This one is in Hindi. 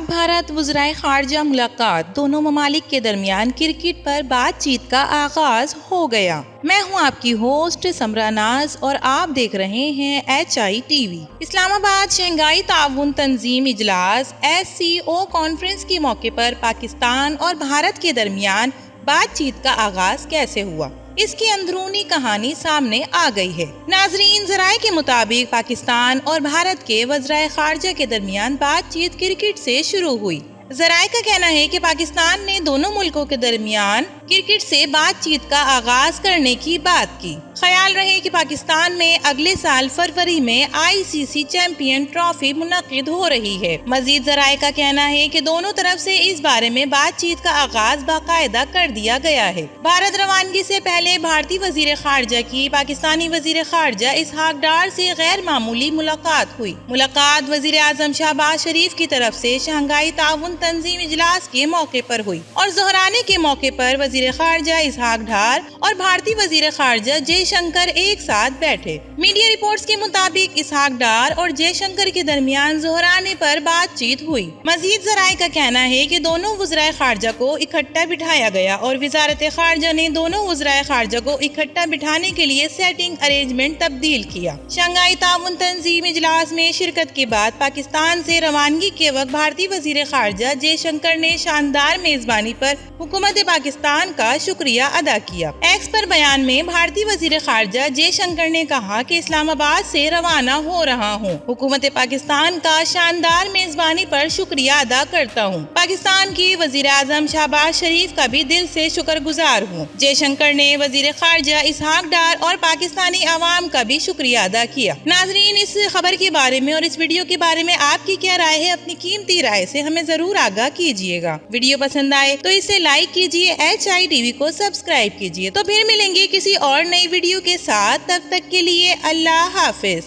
पाक भारत वज़राए ख़ारजा मुलाकात, दोनों ममालिक के दरमियान क्रिकेट पर बातचीत का आगाज हो गया। मैं हूं आपकी होस्ट समरा नाज और आप देख रहे हैं HITV। इस्लामाबाद शंघाई ताउन तंजीम इजलास SCO कॉन्फ्रेंस के मौके पर पाकिस्तान और भारत के दरमियान बातचीत का आगाज कैसे हुआ, इसकी अंदरूनी कहानी सामने आ गई है। नाजरीन, ज़राए के मुताबिक पाकिस्तान और भारत के वज़राए ख़ारजा के दरमियान बातचीत क्रिकेट से शुरू हुई। ज़राए का कहना है कि पाकिस्तान ने दोनों मुल्कों के दरमियान क्रिकेट से बातचीत का आगाज करने की बात की। ख्याल रहे कि पाकिस्तान में अगले साल फरवरी में ICC चैंपियन ट्रॉफी मुनक़िद हो रही है। मजीद ज़राए का कहना है कि दोनों तरफ से इस बारे में बातचीत का आगाज बाकायदा कर दिया गया है। भारत रवानगी से पहले भारतीय वज़ीर ख़ारजा की पाकिस्तानी वज़ीर ख़ारजा इसहाक डार से गैर मामूली मुलाकात हुई। मुलाकात वज़ीर आज़म शहबाज शरीफ की तरफ से शंघाई ताउन तंजीम इजलास के मौके पर हुई और ज़ोहराने के मौके पर वज़ीर ख़ारजा इसहाक डार और भारतीय वज़ीर ख़ारजा जयशंकर एक साथ बैठे। मीडिया रिपोर्ट्स के मुताबिक इसहाक डार और जयशंकर के दरमियान ज़ोहराने पर बातचीत हुई। मजीद ज़राए का कहना है कि दोनों वज़राए ख़ारजा को इकट्ठा बिठाया गया और वज़ारत ख़ारजा ने दोनों वज़राए ख़ारजा को इकट्ठा बिठाने के लिए सेटिंग अरेंजमेंट तब्दील किया। शंघाई ताउन तंजीम इजलास में शिरकत के बाद पाकिस्तान से रवानगी के वक्त भारतीय वज़ीर ख़ारजा जयशंकर ने शानदार मेजबानी पर हुकूमत पाकिस्तान का शुक्रिया अदा किया। एक्स पर बयान में भारतीय वज़ीर ख़ारजा जयशंकर ने कहा कि इस्लामाबाद से रवाना हो रहा हूँ, हुकूमत पाकिस्तान का शानदार मेजबानी पर शुक्रिया अदा करता हूँ। पाकिस्तान की वज़ीर आज़म शहबाज शरीफ का भी दिल से शुक्रगुजार हूँ। जयशंकर ने वज़ीर ख़ारजा इसहाक डार और पाकिस्तानी अवाम का भी शुक्रिया अदा किया। नाजरीन, इस खबर के बारे में और इस वीडियो के बारे में आपकी क्या राय है? अपनी कीमती राय से हमें जरूर आगाह कीजिएगा। वीडियो पसंद आए तो इसे लाइक कीजिए, HITV को सब्सक्राइब कीजिए। तो फिर मिलेंगे किसी और नई वीडियो के साथ, तब तक के लिए अल्लाह हाफिज।